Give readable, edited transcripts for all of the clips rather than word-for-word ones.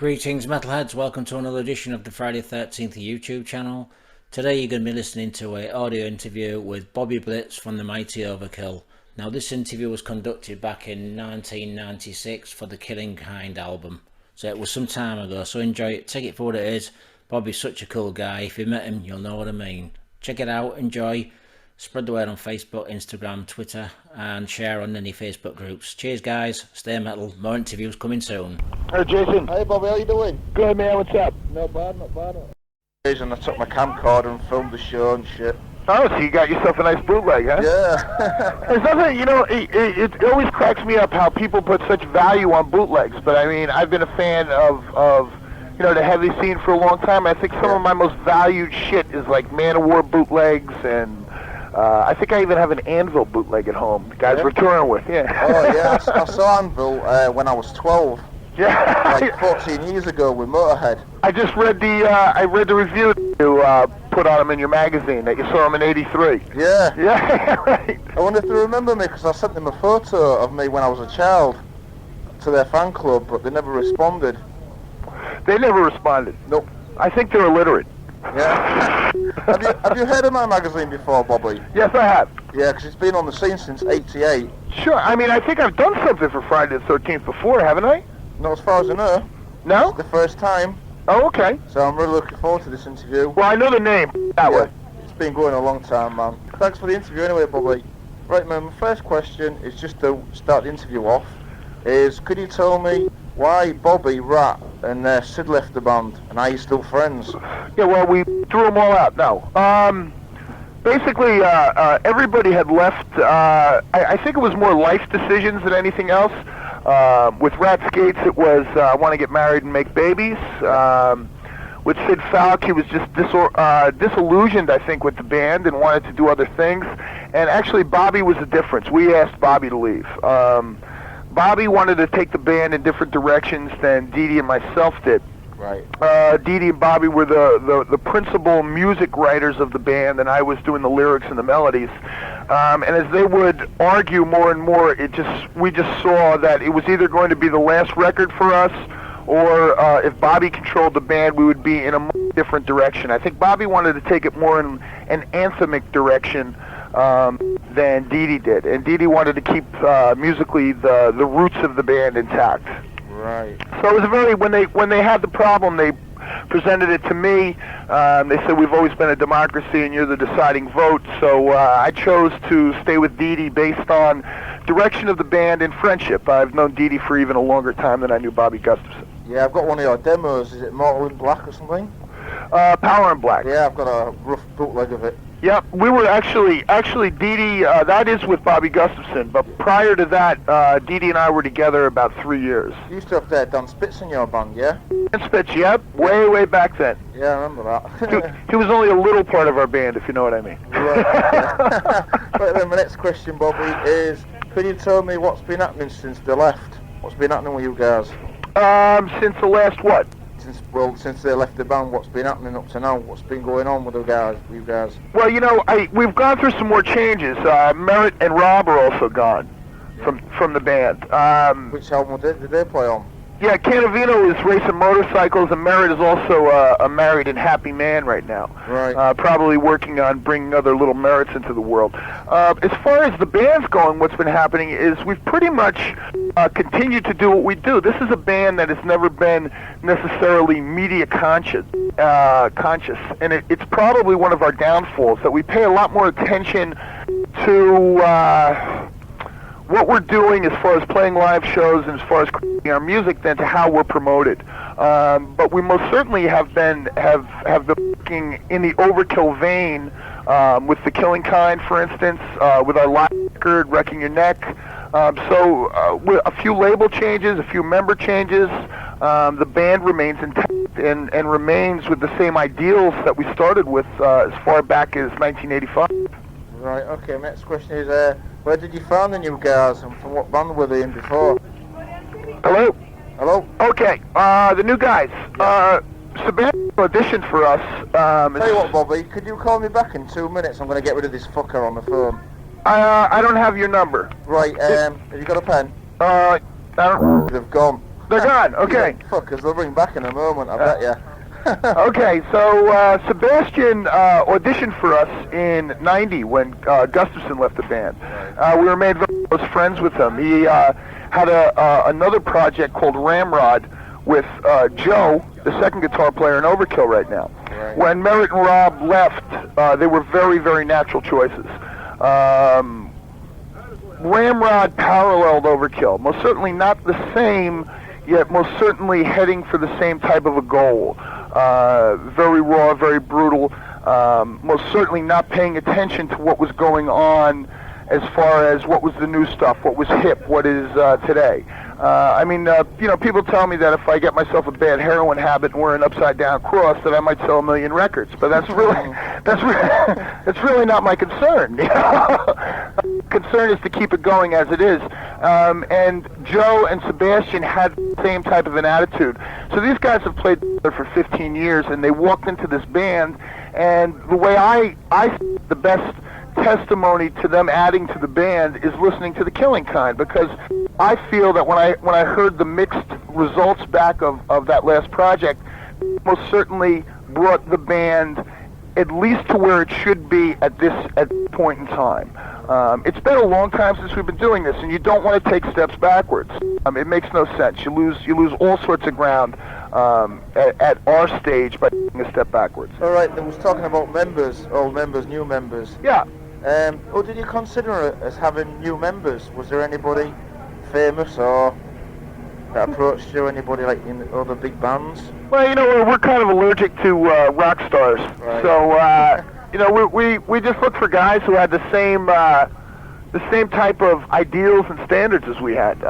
Greetings metalheads, welcome to another edition of the Friday 13th YouTube channel. Today you're going to be listening to an audio interview with Bobby'Blitz from the Mighty Overkill. Now this interview was conducted back in 1996 for the Killing Kind album. So it was some time ago, so enjoy it, take it for what it is. Bobby's such a cool guy, if you met him you'll know what I mean. Check it out, enjoy, spread the word on Facebook, Instagram, Twitter and share on any Facebook groups. Cheers guys, stay metal, more interviews coming soon. Hey Jason. Hey Bobby, how you doing? Good man, what's up? Not bad, not bad. And I took my camcorder and filmed the show and shit. Oh, so you got yourself a nice bootleg, huh? Yeah. There's nothing, it always cracks me up how people put such value on bootlegs, but I mean, I've been a fan of the heavy scene for a long time. I think some of my most valued shit is like Man of War bootlegs, and I think I even have an Anvil bootleg at home. The guys we're touring with, yeah. Oh yeah, I saw Anvil when I was 12. Yeah. Like 14 years ago with Motorhead. I just read the review you put on them in your magazine that you saw them in '83. Yeah. Yeah, right. I wonder if they remember me because I sent them a photo of me when I was a child to their fan club, but they never responded. They never responded. Nope. I think they're illiterate. Yeah. Have you heard of my magazine before, Bobby? Yes, I have. Yeah, because it's been on the scene since '88. Sure. I mean, I think I've done something for Friday the 13th before, haven't I? Not as far as I know. No? It's the first time. Oh, okay. So I'm really looking forward to this interview. Well, I know the name that way. It's been going a long time, man. Thanks for the interview anyway, Bobby. Right, man, my first question is just to start the interview off, is could you tell me why Bobby, Rat and Sid left the band and are you still friends? Yeah, well, we threw them all out. No. Basically, everybody had left. I think it was more life decisions than anything else. With Rat Skates, it was I want to get married and make babies. With Sid Falk, he was just disillusioned, I think, with the band and wanted to do other things. And actually, Bobby was the difference. We asked Bobby to leave. Bobby wanted to take the band in different directions than Dee Dee and myself did. Right. Dee Dee and Bobby were the principal music writers of the band, and I was doing the lyrics and the melodies. And as they would argue more and more, we just saw that it was either going to be the last record for us, or if Bobby controlled the band, we would be in a much different direction. I think Bobby wanted to take it more in an anthemic direction than Dee Dee did, and Dee Dee wanted to keep musically the roots of the band intact. Right. So it was when they had the problem, they presented it to me. They said we've always been a democracy and you're the deciding vote. So I chose to stay with Dee Dee based on direction of the band and friendship. I've known Dee Dee for even a longer time than I knew Bobby Gustafson. Yeah, I've got one of your demos. Is it Mortal in Black or something? Power in Black. Yeah, I've got a rough bootleg of it. Yep, we were actually Dee Dee, that is with Bobby Gustafson, but prior to that, Dee Dee and I were together about 3 years. You used to have Dan Spitz in your band, yeah? Dan Spitz, yep, way back then. Yeah, I remember that. He was only a little part of our band, if you know what I mean. Right, yeah. Right then, my next question, Bobby, is could you tell me what's been happening since they left? What's been happening with you guys? Since the last what? Since they left the band, what's been happening up to now? What's been going on with you guys? Well, we've gone through some more changes. Merritt and Rob are also gone from the band. Which album did they play on? Yeah, Canavino is racing motorcycles, and Merritt is also a married and happy man right now. Right. Probably working on bringing other little Merritts into the world. As far as the band's going, what's been happening is we've pretty much continued to do what we do. This is a band that has never been necessarily media conscious, and it's probably one of our downfalls, that we pay a lot more attention to what we're doing as far as playing live shows and as far as creating our music than to how we're promoted. But we most certainly have been working in the overkill vein with the Killing Kind, for instance, with our live record, Wrecking Your Neck. With a few label changes, a few member changes, the band remains intact and remains with the same ideals that we started with as far back as 1985. Right, okay, next question is, where did you find the new guys and from what band were they in before? Hello? Hello? Okay, the new guys. Sebastian auditioned for us. Tell you what, Bobby, could you call me back in 2 minutes? I'm going to get rid of this fucker on the phone. I don't have your number. Right, have you got a pen? I don't... They've gone. They're gone. Okay. Yeah, fuck, 'cause they'll bring back in a moment, I bet you. Okay, so Sebastian auditioned for us in '90 when Gustafson left the band. We were made very close friends with him. He had another project called Ramrod with Joe, the second guitar player in Overkill right now. Right. When Merritt and Rob left, they were very, very natural choices. Ramrod paralleled Overkill, most certainly not the same, yet most certainly heading for the same type of a goal. Very raw, very brutal, most certainly not paying attention to what was going on as far as what was the new stuff, what was hip, what is today. I mean, people tell me that if I get myself a bad heroin habit and wear an upside-down cross, that I might sell 1 million records. But that's really not my concern. Concern is to keep it going as it is. And Joe and Sebastian had the same type of an attitude. So these guys have played together for 15 years, and they walked into this band, and the way I the best testimony to them adding to the band is listening to The Killing Kind, because I feel that when I heard the mixed results back of that last project, most certainly brought the band at least to where it should be at this point in time. It's been a long time since we've been doing this, and you don't want to take steps backwards. It makes no sense. You lose all sorts of ground at our stage by taking a step backwards. All right, I was talking about members, old members, new members. Yeah. Who did you consider as having new members? Was there anybody famous or that approached you? Anybody like in other big bands? Well, we're kind of allergic to rock stars, right. So we just look for guys who had the same type of ideals and standards as we had.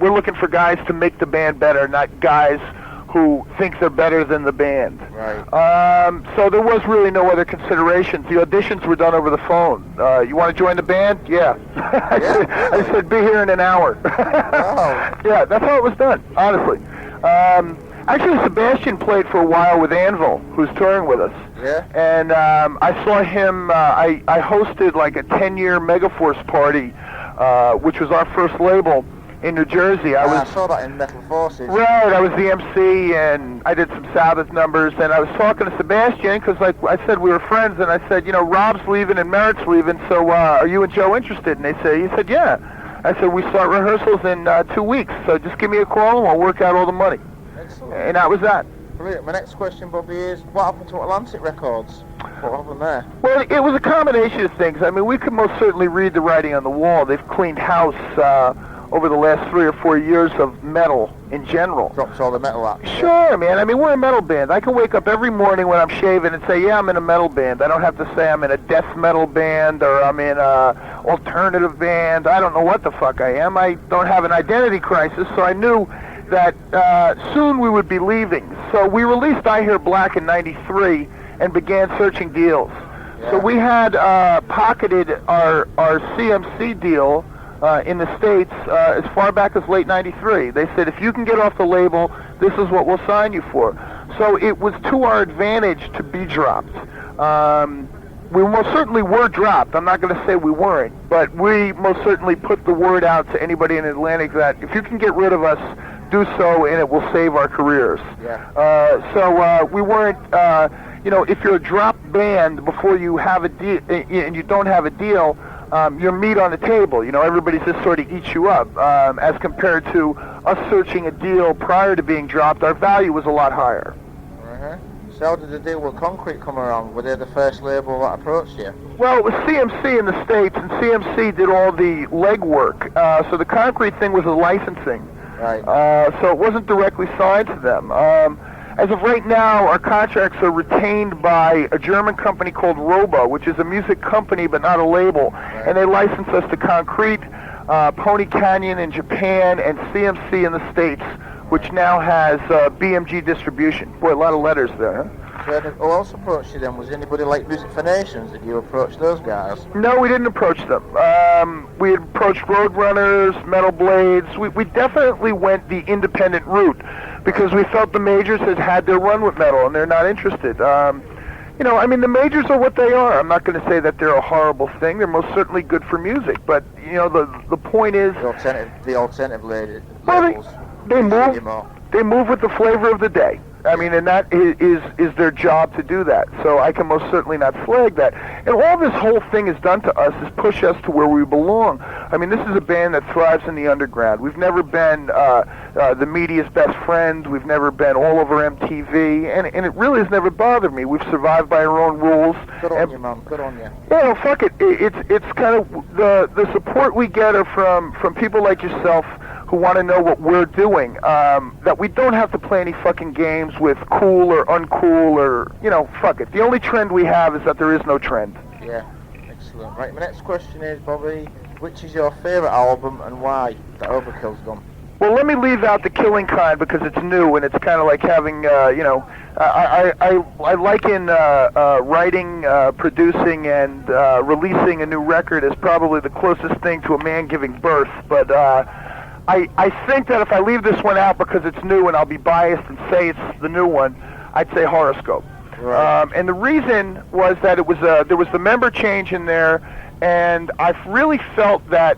We're looking for guys to make the band better, not guys who think they're better than the band. Right. So there was really no other considerations. The auditions were done over the phone. You want to join the band? Yeah. I said, be here in an hour. Wow. Yeah, that's how it was done, honestly. Actually, Sebastian played for a while with Anvil, who's touring with us. Yeah. And I saw him, I hosted like a 10-year Megaforce party, which was our first label, in New Jersey. I saw that in Metal Forces. Right, I was the MC, and I did some Sabbath numbers, and I was talking to Sebastian, because like I said, we were friends, and I said, Rob's leaving and Merritt's leaving, so are you and Joe interested? And he said, yeah. I said, we start rehearsals in 2 weeks, so just give me a call, and we'll work out all the money. Excellent. And that was that. Brilliant. My next question, Bobby, is what happened to Atlantic Records? What happened there? Well, it was a combination of things. I mean, we could most certainly read the writing on the wall. They've cleaned house over the last 3 or 4 years of metal in general. Drops all the metal out. Sure, man. I mean, we're a metal band. I can wake up every morning when I'm shaving and say, yeah, I'm in a metal band. I don't have to say I'm in a death metal band or I'm in a alternative band. I don't know what the fuck I am. I don't have an identity crisis, so I knew that soon we would be leaving. So we released I Hear Black in '93 and began searching deals. Yeah. So we had pocketed our CMC deal in the States as far back as late '93. They said, if you can get off the label, this is what we'll sign you for. So it was to our advantage to be dropped. We most certainly were dropped. I'm not going to say we weren't, but we most certainly put the word out to anybody in Atlantic that if you can get rid of us, do so, and it will save our careers. Yeah. So we weren't, if you're a drop band before you have a deal, and you don't have a deal, your meat on the table. Everybody just sort of eats you up. As compared to us searching a deal prior to being dropped, our value was a lot higher. Uh-huh. So how did the deal with Concrete come around? Were they the first label that approached you? Well, it was CMC in the States, and CMC did all the legwork. So the Concrete thing was a licensing. Right. So it wasn't directly signed to them. As of right now, our contracts are retained by a German company called Robo, which is a music company but not a label. Right. And they license us to Concrete, Pony Canyon in Japan, and CMC in the States, which now has BMG distribution. Boy, a lot of letters there, huh? So who else approached you then? Was anybody like Music for Nations? Did you approach those guys? No, we didn't approach them. We had approached Roadrunners, Metal Blades. We definitely went the independent route because we felt the majors had their run with metal and they're not interested. The majors are what they are. I'm not going to say that they're a horrible thing. They're most certainly good for music, but the point is The alternative labels. They move. You more. They move with the flavor of the day. I mean, and that is their job to do that. So I can most certainly not flag that. And all this whole thing has done to us is push us to where we belong. I mean, this is a band that thrives in the underground. We've never been the media's best friend. We've never been all over MTV, and it really has never bothered me. We've survived by our own rules. Good on you, man. Good on you. Yeah, well, fuck it. It's kind of the support we get are from people like yourself who want to know what we're doing, that we don't have to play any fucking games with cool or uncool or, fuck it. The only trend we have is that there is no trend. Yeah, excellent. Right, my next question is, Bobby, which is your favourite album and why that Overkill's done? Well, let me leave out The Killing Kind because it's new and it's kind of like having, I liken writing, producing, and releasing a new record as probably the closest thing to a man giving birth, but I think that if I leave this one out because it's new and I'll be biased and say it's the new one, I'd say Horoscope. Right. And the reason was that there was the member change in there, and I've really felt that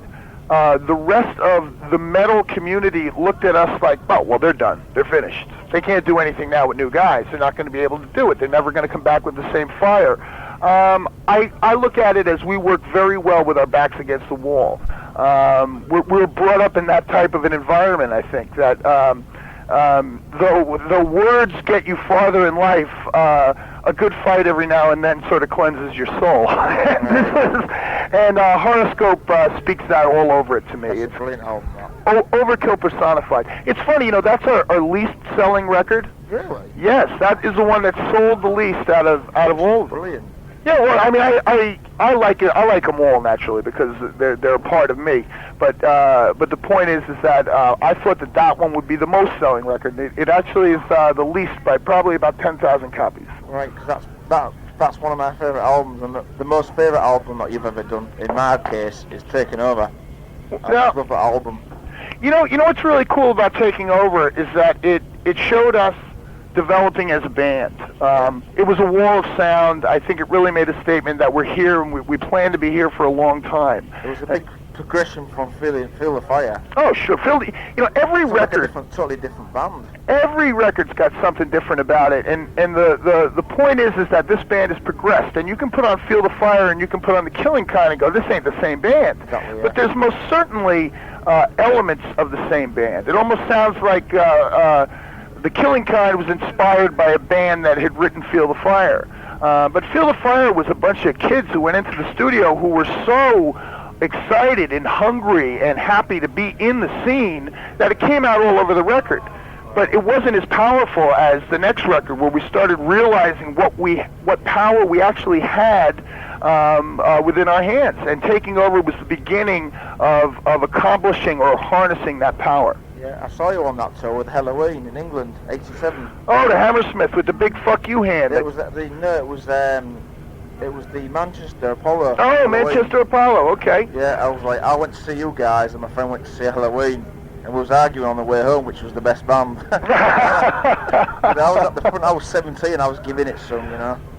the rest of the metal community looked at us like, oh, well, they're done. They're finished. They can't do anything now with new guys. They're not going to be able to do it. They're never going to come back with the same fire. I look at it as we work very well with our backs against the wall. We're brought up in that type of an environment, I think, that though words get you farther in life, a good fight every now and then sort of cleanses your soul. and Horoscope speaks that all over it to me. That's a brilliant album, man. Overkill personified. It's funny, that's our least selling record. Really? Yes, that is the one that sold the least out of all of them. Brilliant. Yeah, well, I mean, I like it. I like them all naturally because they're a part of me. But the point is that I thought that one would be the most selling record. It actually is the least by probably about 10,000 copies. Right, because that's one of my favourite albums, and the most favourite album that you've ever done, in my case, is Taking Over. I just love that album. You know what's really cool about Taking Over is that it showed us developing as a band. It was a wall of sound. I think it really made a statement that we're here and we plan to be here for a long time. It was a big progression from Feel the Fire. Oh, sure. Every record, like a totally different band. Every record's got something different about it, and the point is that this band has progressed, and you can put on Feel the Fire and you can put on The Killing Kind and go, this ain't the same band. Exactly, yeah. But there's most certainly elements of the same band. It almost sounds like The Killing Kind was inspired by a band that had written Feel the Fire. But Feel the Fire was a bunch of kids who went into the studio who were so excited and hungry and happy to be in the scene that it came out all over the record. But it wasn't as powerful as the next record, where we started realizing what power we actually had within our hands. And Taking Over was the beginning of accomplishing or harnessing that power. Yeah, I saw you on that tour with Halloween in England, '87. Oh, the Hammersmith with the big fuck you hand. It was the Manchester Apollo. Oh, Halloween. Manchester Apollo. Okay. Yeah, I went to see you guys, and my friend went to see Halloween, and we was arguing on the way home which was the best band. But I was at the front. I was 17. I was giving it some,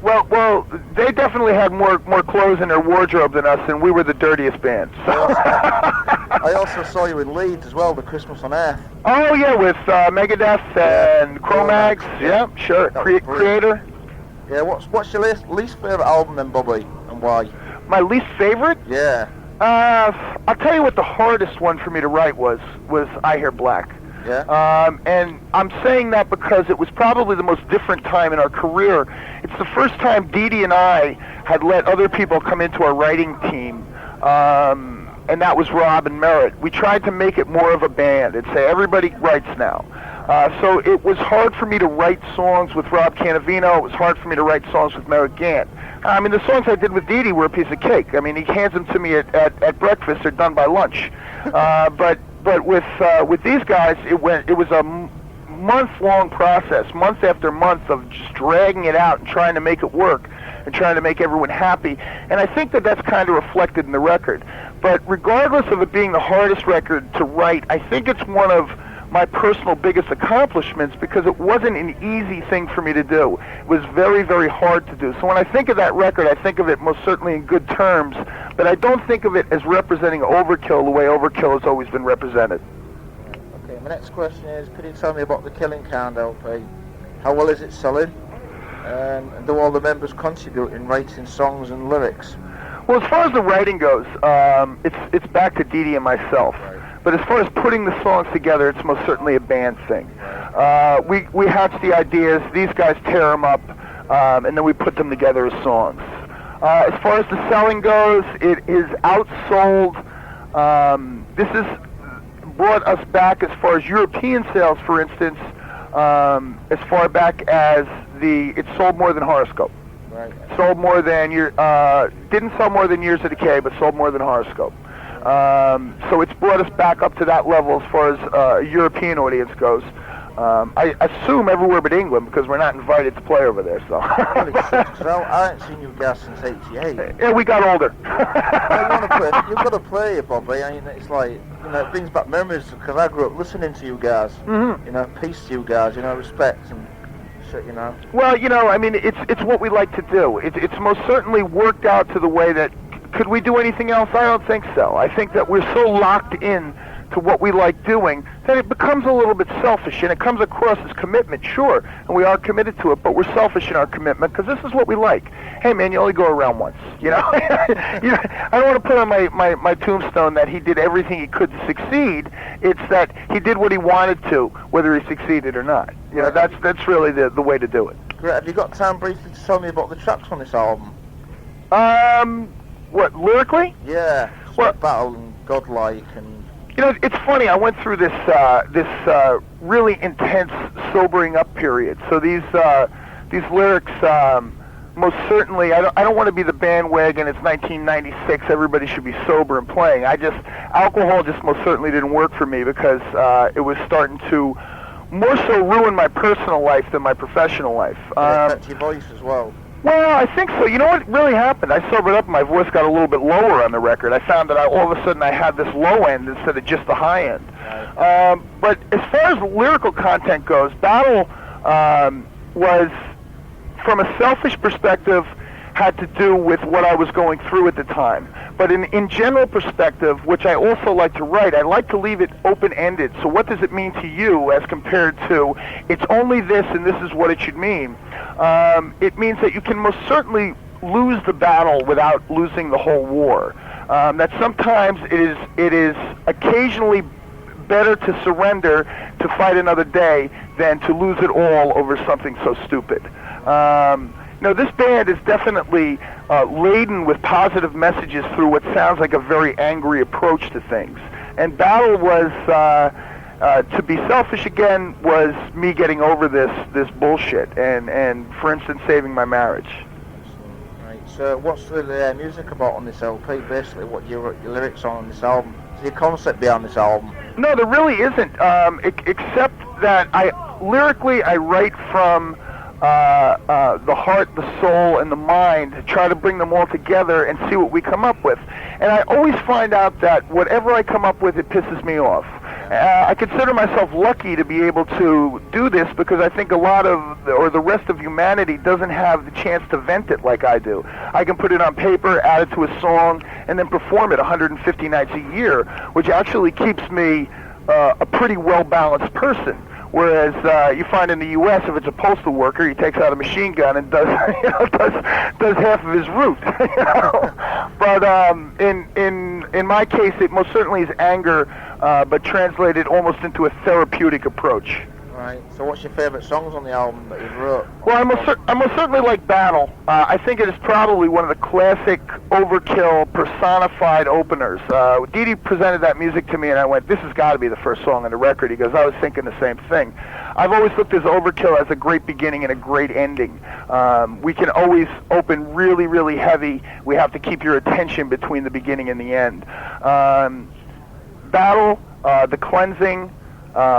Well, they definitely had more clothes in their wardrobe than us, and we were the dirtiest band. So. I also saw you in Leeds as well, the Christmas on Earth. Oh yeah, with Megadeth and Cro-Mags. Yeah, sure. Creator. Yeah. What's your least favourite album then, Bobby, and why? My least favorite? Yeah. I'll tell you what the hardest one for me to write was I Hear Black. Yeah. And I'm saying that because it was probably the most different time in our career. It's the first time Dee Dee and I had let other people come into our writing team, and that was Rob and Merritt. We tried to make it more of a band and say everybody writes now. So it was hard for me to write songs with Rob Canavino. It was hard for me to write songs with Merritt Gant. I mean, the songs I did with Dee Dee were a piece of cake. I mean, he hands them to me at breakfast. They're done by lunch. But with these guys, it was a month-long process, month after month of just dragging it out and trying to make it work and trying to make everyone happy. And I think that's kind of reflected in the record. But regardless of it being the hardest record to write, I think it's one of my personal biggest accomplishments because it wasn't an easy thing for me to do. It was very, very hard to do. So when I think of that record, I think of it most certainly in good terms, but I don't think of it as representing Overkill the way Overkill has always been represented. Okay, My next question is, could you tell me about the Killing Kind LP? How well is it selling? And do all the members contribute in writing songs and lyrics? Well, as far as the writing goes, it's back to Dee Dee and myself. Right. But as far as putting the songs together, it's most certainly a band thing. We hatch the ideas, these guys tear them up, and then we put them together as songs. As far as the selling goes, it is outsold. This has brought us back as far as European sales, for instance, as far back as it sold more than Horoscope. Right. Sold more than didn't sell more than Years of Decay, but sold more than Horoscope. So it's brought us back up to that level as far as a European audience goes. I assume everywhere but England, because we're not invited to play over there. So. Holy shit, 'cause I haven't seen you guys since '88. Yeah, we got older. You've got to play it, Bobby. I mean, it's like, you know, it brings back memories, because I grew up listening to you guys. Mm-hmm. You know, peace to you guys. You know, respect and shit. You know. Well, you know, I mean, it's what we like to do. It's most certainly worked out to the way that. Could we do anything else? I don't think so. I think that we're so locked in to what we like doing that it becomes a little bit selfish, and it comes across as commitment, sure, and we are committed to it, but we're selfish in our commitment because this is what we like. Hey, man, you only go around once, you know? You know, I don't want to put on my tombstone that he did everything he could to succeed. It's that he did what he wanted to, whether he succeeded or not. You know, that's really the way to do it. Great. Have you got time briefly to tell me about the tracks on this album? What, lyrically? Yeah. Well, Battle and Godlike and... You know, it's funny. I went through this really intense sobering up period. So these lyrics, most certainly, I don't want to be the bandwagon. It's 1996. Everybody should be sober and playing. Alcohol just most certainly didn't work for me because it was starting to more so ruin my personal life than my professional life. It affect your voice as well. Well, I think so. You know what really happened? I sobered up and my voice got a little bit lower on the record. I found that all of a sudden I had this low end instead of just the high end. Right. But as far as lyrical content goes, Battle was, from a selfish perspective, had to do with what I was going through at the time. But in general perspective, which I also like to write, I like to leave it open-ended. So what does it mean to you as compared to, it's only this and this is what it should mean? It means that you can most certainly lose the battle without losing the whole war. That sometimes it is occasionally better to surrender to fight another day than to lose it all over something so stupid. No, this band is definitely laden with positive messages through what sounds like a very angry approach to things. And Battle was, to be selfish again, was me getting over this bullshit and for instance, saving my marriage. Right. So what's the music about on this LP? Basically, what your lyrics on this album? Is there a concept behind this album? No, there really isn't, except that lyrically I write from the heart, the soul, and the mind, to try to bring them all together and see what we come up with. And I always find out that whatever I come up with, it pisses me off. I consider myself lucky to be able to do this because I think a lot of, or the rest of humanity doesn't have the chance to vent it like I do. I can put it on paper, add it to a song, and then perform it 150 nights a year, which actually keeps me a pretty well-balanced person. Whereas you find in the U.S., if it's a postal worker, he takes out a machine gun and does does half of his route. You know? But in my case, it most certainly is anger, but translated almost into a therapeutic approach. Right. So what's your favourite songs on the album that you've wrote? Well, I most certainly like Battle. I think it is probably one of the classic Overkill personified openers. Dee Dee presented that music to me, and I went, this has got to be the first song on the record. He goes, I was thinking the same thing. I've always looked at Overkill as a great beginning and a great ending. We can always open really, really heavy. We have to keep your attention between the beginning and the end. Battle, The Cleansing,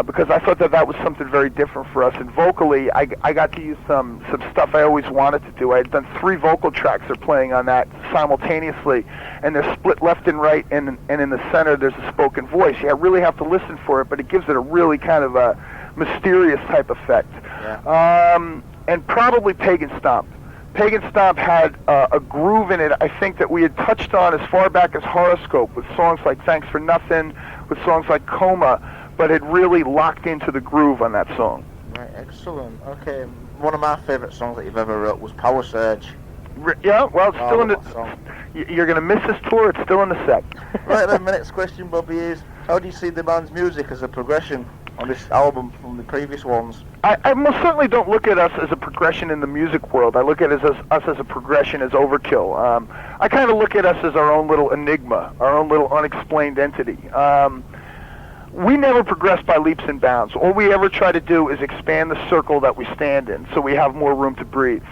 because I thought that was something very different for us. And vocally, I got to use some stuff I always wanted to do. I had done 3 vocal tracks they're playing on that simultaneously, and they're split left and right, and in the center there's a spoken voice. You really have to listen for it, but it gives it a really kind of a mysterious type effect. Yeah. And probably Pagan Stomp. Pagan Stomp had a groove in it I think that we had touched on as far back as Horoscope, with songs like Thanks for Nothing, with songs like Coma. but had really locked into the groove on that song. Right, excellent. Okay, one of my favourite songs that you've ever wrote was Power Surge. Yeah, well, it's still in the... You're going to miss this tour, it's still in the set. Right then, my next question, Bobby, is how do you see the band's music as a progression on this album from the previous ones? I most certainly don't look at us as a progression in the music world. I look at us as a progression as Overkill. I kind of look at us as our own little enigma, our own little unexplained entity. We never progress by leaps and bounds. All we ever try to do is expand the circle that we stand in so we have more room to breathe.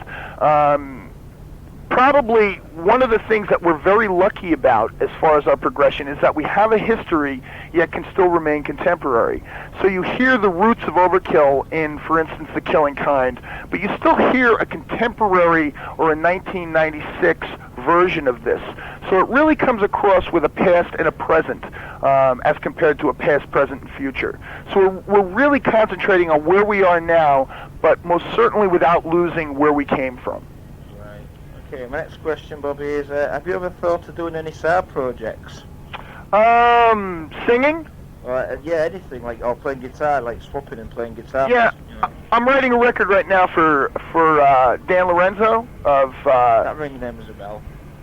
Probably one of the things that we're very lucky about as far as our progression is that we have a history yet can still remain contemporary. So you hear the roots of Overkill in, for instance, The Killing Kind, but you still hear a contemporary or a 1996 version of this. So it really comes across with a past and a present as compared to a past, present, and future. So we're really concentrating on where we are now, but most certainly without losing where we came from. Okay, my next question, Bobby, is have you ever thought of doing any side projects? Singing? Yeah, anything, like, or playing guitar, like swapping and playing guitar. Yeah, I'm writing a record right now for Dan Lorenzo of... that ringing name is a bell.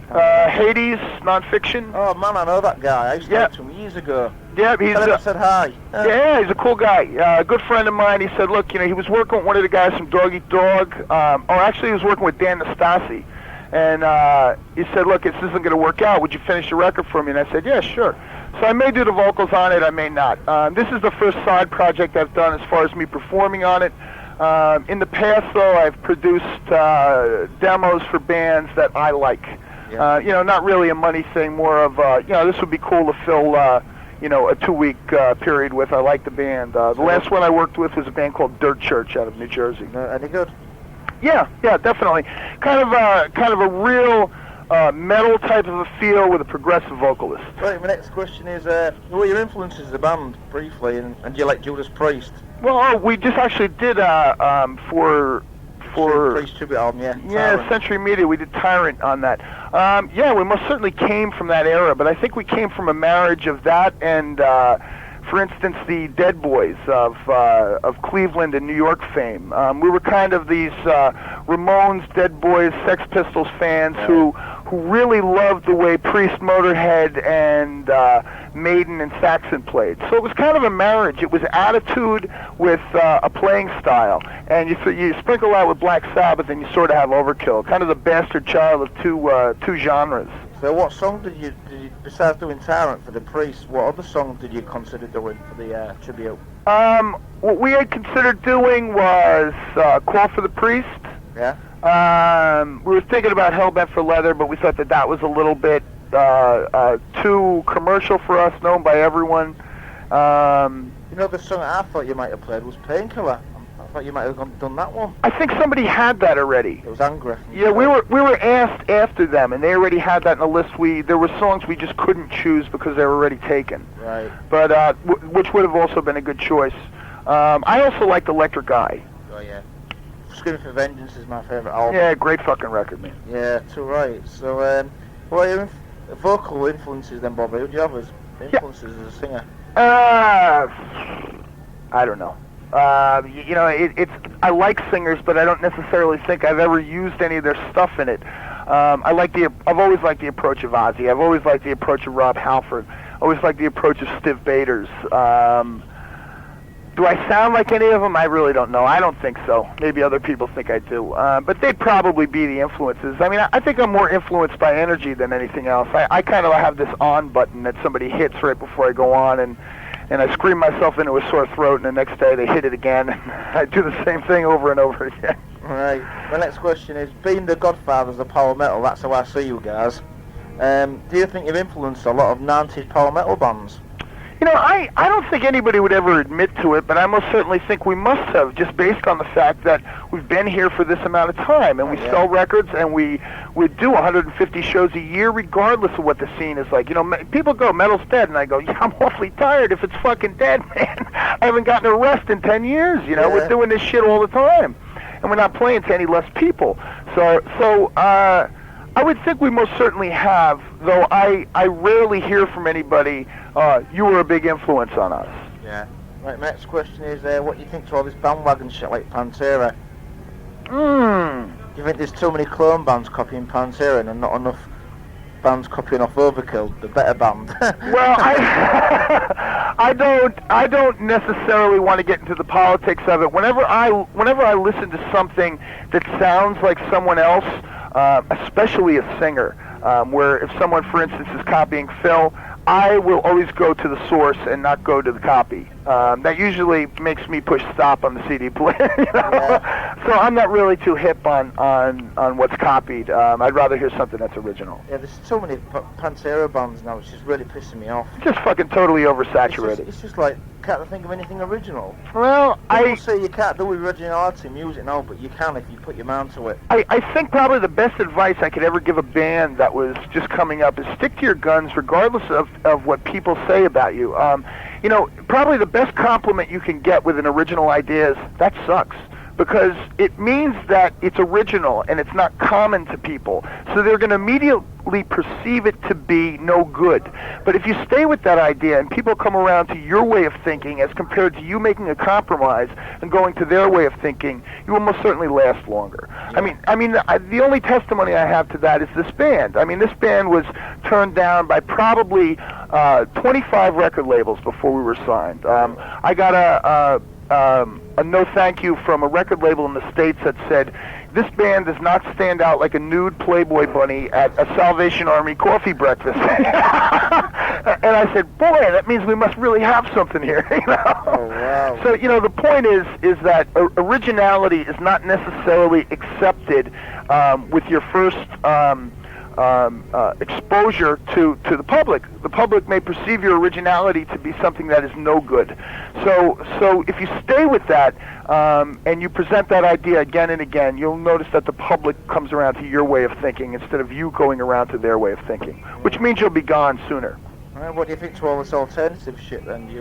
Hades, Nonfiction. Oh man, I know that guy. I used to talk to him years ago. Yeah, he's... I said hi. Yeah, he's a cool guy. A good friend of mine. He said, look, he was working with one of the guys from Dog Eat Dog. Actually, he was working with Dan Nastasi. And he said, look, this isn't going to work out. Would you finish the record for me? And I said, yeah, sure. So I may do the vocals on it, I may not. This is the first side project I've done as far as me performing on it. In the past, though, I've produced demos for bands that I like. Yeah. Not really a money thing, more of, this would be cool to fill, a 2-week period with. I like the band. The last one I worked with was a band called Dirt Church out of New Jersey. Any good? Yeah, definitely. Kind of a real metal type of a feel with a progressive vocalist. Right, my next question is, who are your influences as a band, briefly, and do you like Judas Priest? Well, we just actually did for Priest tribute album, yeah. Yeah, Century Media, we did Tyrant on that. We most certainly came from that era, but I think we came from a marriage of that and, for instance, the Dead Boys of Cleveland and New York fame. We were kind of these Ramones, Dead Boys, Sex Pistols fans who really loved the way Priest, Motorhead, and Maiden and Saxon played. So it was kind of a marriage. It was attitude with a playing style. And you sprinkle that with Black Sabbath and you sort of have Overkill, kind of the bastard child of two genres. So what song did you besides doing Tyrant for the Priest, what other song did you consider doing for the tribute? What we had considered doing was Call for the Priest. Yeah. We were thinking about Hellbent for Leather, but we thought that was a little bit too commercial for us, known by everyone. The song I thought you might have played was Painkiller. I thought you might have done that one. I think somebody had that already. It was Angry. Yeah, we were asked after them, and they already had that in the list. There were songs we just couldn't choose because they were already taken. Right. But which would have also been a good choice. I also liked Electric Eye. Oh yeah. Screaming for Vengeance is my favourite album. Yeah, great fucking record, man. Yeah, too right. So, what are your vocal influences then, Bobby? Who do you have as influences as a singer? I don't know. I like singers, but I don't necessarily think I've ever used any of their stuff in it. I've always liked the approach of Ozzy. I've always liked the approach of Rob Halford. Always liked the approach of Stiv Bators. Do I sound like any of them? I really don't know. I don't think so. Maybe other people think I do. But they'd probably be the influences. I mean, I think I'm more influenced by energy than anything else. I kind of have this on button that somebody hits right before I go on, and I scream myself into a sore throat, and the next day they hit it again. I do the same thing over and over again. Right. My next question is, being the godfathers of power metal, that's how I see you guys. Do you think you've influenced a lot of 90s power metal bands? I don't think anybody would ever admit to it, but I most certainly think we must have, just based on the fact that we've been here for this amount of time, and we sell records, and we do 150 shows a year, regardless of what the scene is like. People go, metal's dead, and I go, yeah, I'm awfully tired if it's fucking dead, man. I haven't gotten a rest in 10 years, We're doing this shit all the time, and we're not playing to any less people. So I would think we most certainly have, though I rarely hear from anybody, you were a big influence on us. Yeah. Right, my next question is, what do you think to all this bandwagon shit like Pantera? Hmm. Do you think there's too many clone bands copying Pantera and not enough bands copying off Overkill, the better band? Well, I don't necessarily want to get into the politics of it. Whenever I listen to something that sounds like someone else, especially a singer, where if someone, for instance, is copying Phil, I will always go to the source and not go to the copy. That usually makes me push stop on the CD player. You know? Yeah. So I'm not really too hip on what's copied. I'd rather hear something that's original. Yeah, there's so many Pantera bands now, which is really pissing me off. It's just fucking totally oversaturated. It's just like, can't think of anything original. Well, People say you can't do originality in music now, but you can if you put your mind to it. I think probably the best advice I could ever give a band that was just coming up is stick to your guns regardless of what people say about you. You know, probably the best compliment you can get with an original idea is, that sucks. Because it means that it's original and it's not common to people. So they're going to immediately perceive it to be no good. But if you stay with that idea and people come around to your way of thinking as compared to you making a compromise and going to their way of thinking, you will most certainly last longer. Yeah. I mean, the only testimony I have to that is this band. I mean, this band was turned down by probably 25 record labels before we were signed. I got a no thank you from a record label in the States that said, this band does not stand out like a nude Playboy bunny at a Salvation Army coffee breakfast. And I said, boy, that means we must really have something here. You know? Oh, wow. So, you know, the point is that originality is not necessarily accepted with your first exposure to the public. The public may perceive your originality to be something that is no good. So if you stay with that and you present that idea again and again, you'll notice that the public comes around to your way of thinking instead of you going around to their way of thinking, which means you'll be gone sooner. What do you think to all this alternative shit then? Do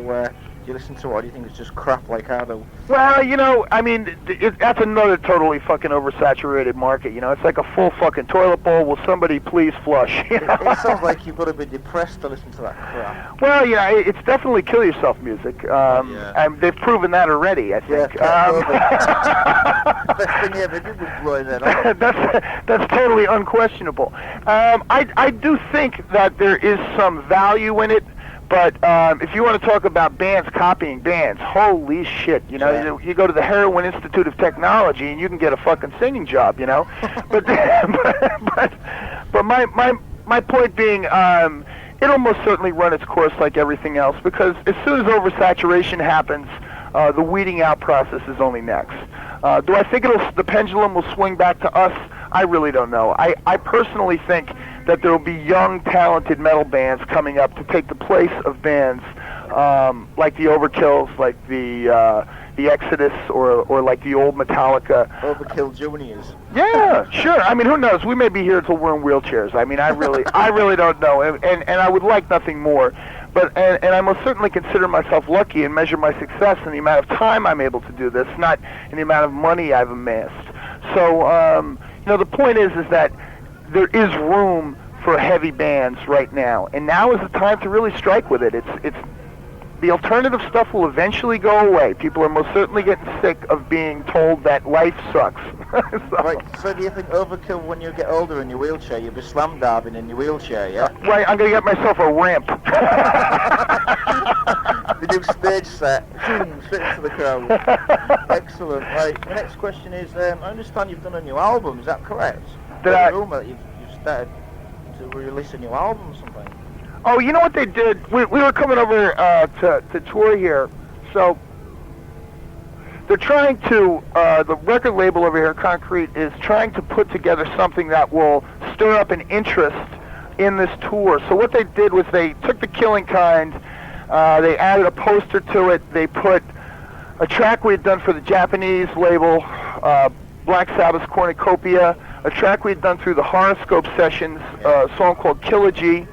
you listen to it, or do you think it's just crap like I do? Well, you know, I mean, that's another totally fucking oversaturated market, you know. It's like a full fucking toilet bowl. Will somebody please flush? You know? It sounds like you've got to be depressed to listen to that crap. Well, yeah, it's definitely kill yourself music. And they've proven that already, I think. Best thing you ever did was blowing that up. That's totally unquestionable. I do think that there is some value in it. But if you want to talk about bands copying bands, holy shit, you know, you go to the Heroin Institute of Technology and you can get a fucking singing job, you know. but my point being, it'll most certainly run its course like everything else, because as soon as oversaturation happens, the weeding out process is only next. Do I think the pendulum will swing back to us? I really don't know. I personally think that there will be young, talented metal bands coming up to take the place of bands like the Overkills, like the Exodus, or like the old Metallica. Overkill Juniors. Yeah, sure. I mean, who knows? We may be here until we're in wheelchairs. I mean, I really don't know, and I would like nothing more. But and I most certainly consider myself lucky and measure my success in the amount of time I'm able to do this, not in the amount of money I've amassed. So, you know, the point is that there is room for heavy bands right now, and now is the time to really strike with it. It's the alternative stuff will eventually go away. People are most certainly getting sick of being told that life sucks. Right, so do you think Overkill, when you get older in your wheelchair, you'll be slam diving in your wheelchair, yeah? Right, I'm going to get myself a ramp. The new stage set, fit into the crowd. Excellent. Right, the next question is, I understand you've done a new album, is that correct? You've started to release a new album or something? Oh, you know what they did? We were coming over to tour here, so they're trying to, the record label over here, Concrete, is trying to put together something that will stir up an interest in this tour. So what they did was they took The Killing Kind, they added a poster to it, they put a track we had done for the Japanese label, Black Sabbath's Cornucopia, a track we had done through the Horoscope Sessions, a song called Killogy,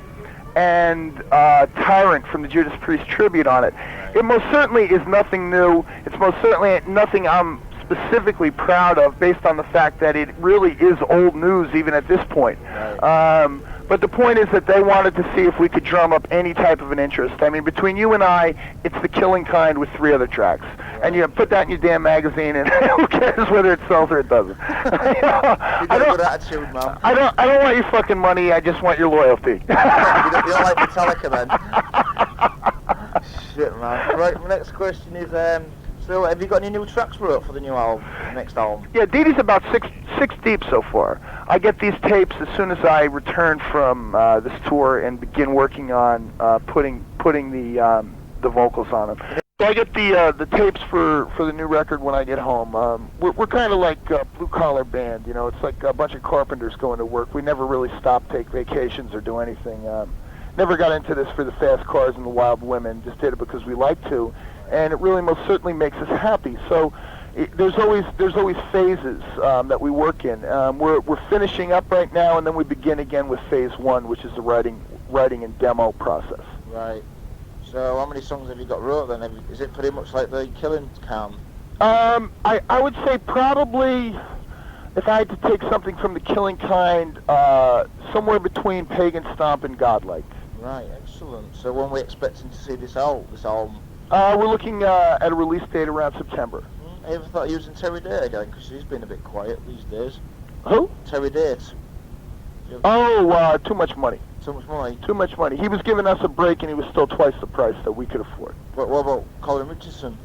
and Tyrant from the Judas Priest tribute on it. It most certainly is nothing new. It's most certainly nothing I'm specifically proud of based on the fact that it really is old news even at this point. Right. But the point is that they wanted to see if we could drum up any type of an interest. I mean, between you and I, it's The Killing Kind with 3 other tracks. Right. And you put that in your damn magazine, and who cares whether it sells or it doesn't? You got a good attitude, man. I don't want your fucking money. I just want your loyalty. You don't like Metallica, then? Shit, man. Right, my next question is, so have you got any new tracks wrote for the new album, next album? Yeah, Dee Dee's about six deep so far. I get these tapes as soon as I return from this tour and begin working on putting the vocals on them. So I get the tapes for the new record when I get home. We're kind of like a blue-collar band, you know. It's like a bunch of carpenters going to work. We never really stop, take vacations, or do anything. Never got into this for the fast cars and the wild women. Just did it because we like to, and it really most certainly makes us happy. So there's always phases that we work in. We're finishing up right now, and then we begin again with phase 1, which is the writing and demo process. Right. So how many songs have you got wrote then? Is it pretty much like the Killing Kind? I would say probably, if I had to take something from The Killing Kind, somewhere between Pagan Stomp and Godlike. Right, excellent. So when are we expecting to see this album? We're looking at a release date around September. I ever thought of using Terry Date again, because she's been a bit quiet these days. Who? Terry Date. Oh, too much money. Too much money? Too much money. He was giving us a break, and he was still twice the price that we could afford. What about Colin Richardson?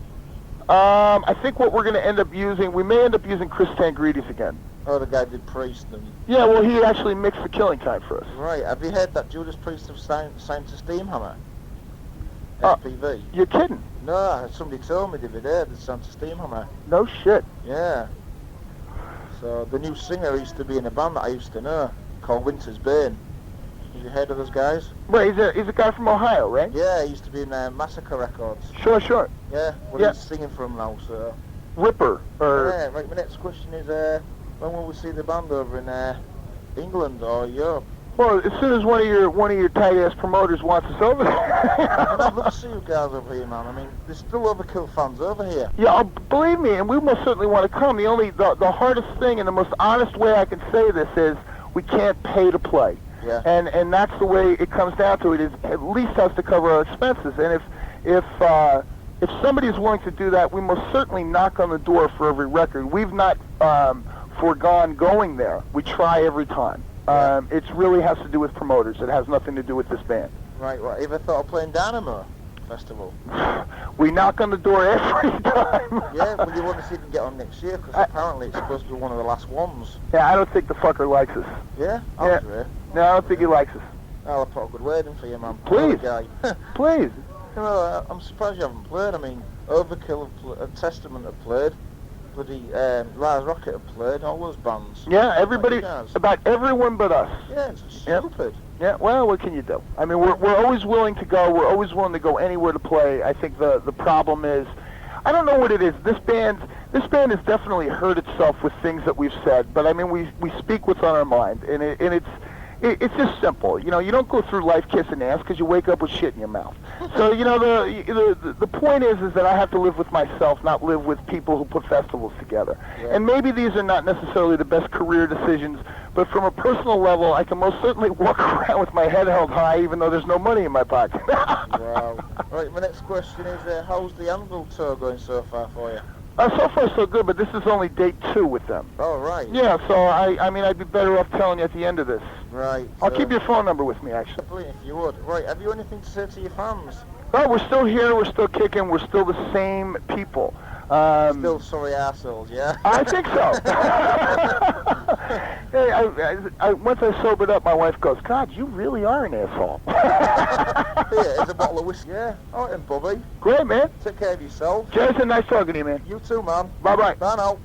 I think what we're going to end up using, we may end up using Chris Tangridis again. Oh, the guy did Priest and... Yeah, well, he actually mixed The Killing Kind for us. Right, have you heard that Judas Priest have signed to Steamhammer? FPV? You're kidding? No, somebody told me the other day they'd signed to Steamhammer. No shit. Yeah. So, the new singer used to be in a band that I used to know, called Winter's Bane. Have you heard of those guys? Right, he's a guy from Ohio, right? Yeah, he used to be in Massacre Records. Sure. Yeah, well, he's singing for him now, so... Ripper, or... Yeah, right, my next question is, when will we see the band over in England or Europe? Well, as soon as one of your tight-ass promoters wants us over there. I'd love to see you guys over here, man. I mean, there's still Overkill fans over here. Yeah, believe me, and we most certainly want to come. The hardest thing and the most honest way I can say this is we can't pay to play. Yeah. And that's the way it comes down to it, is at least has to cover our expenses. And if somebody is willing to do that, we most certainly knock on the door for every record. We've not foregone going there. We try every time. Yeah. It really has to do with promoters. It has nothing to do with this band. Right, well, ever thought of playing Dynamo Festival? We knock on the door every time. Yeah, well, you want to see if you can get on next year, because apparently it's supposed to be one of the last ones. Yeah, I don't think the fucker likes us. Yeah? Yeah. No, I don't think he likes us. I'll put a good word in for you, man. Please. Guy. Please. Well, I'm surprised you haven't played. I mean, Overkill, Testament have played. Bloody Lars Rocket have played. All those bands. Yeah, everybody, about everyone but us. Yeah, it's stupid. Yeah, well, what can you do? I mean, we're always willing to go. We're always willing to go anywhere to play. I think the problem is, I don't know what it is. This band has definitely hurt itself with things that we've said. But I mean, we speak what's on our mind, and it's just simple. You know, you don't go through life kissing ass because you wake up with shit in your mouth. So, you know, the point is that I have to live with myself, not live with people who put festivals together. Yeah. And maybe these are not necessarily the best career decisions, but from a personal level, I can most certainly walk around with my head held high, even though there's no money in my pocket. Wow. Right, my next question is, how's the Anvil tour going so far for you? So far so good, but this is only date 2 with them. Oh, right. Yeah, so I mean, I'd be better off telling you at the end of this. Right. I'll keep your phone number with me, actually. If you would. Right, have you anything to say to your fans? Oh, we're still here, we're still kicking, we're still the same people. Still sorry assholes, yeah? I think so. Hey, once I sobered up, my wife goes, God, you really are an asshole. Here, here's a bottle of whiskey. Yeah, all right then, Bobby. Great, man. Take care of yourself. Jason, nice talking to you, man. You too, man. Bye-bye. Bye now.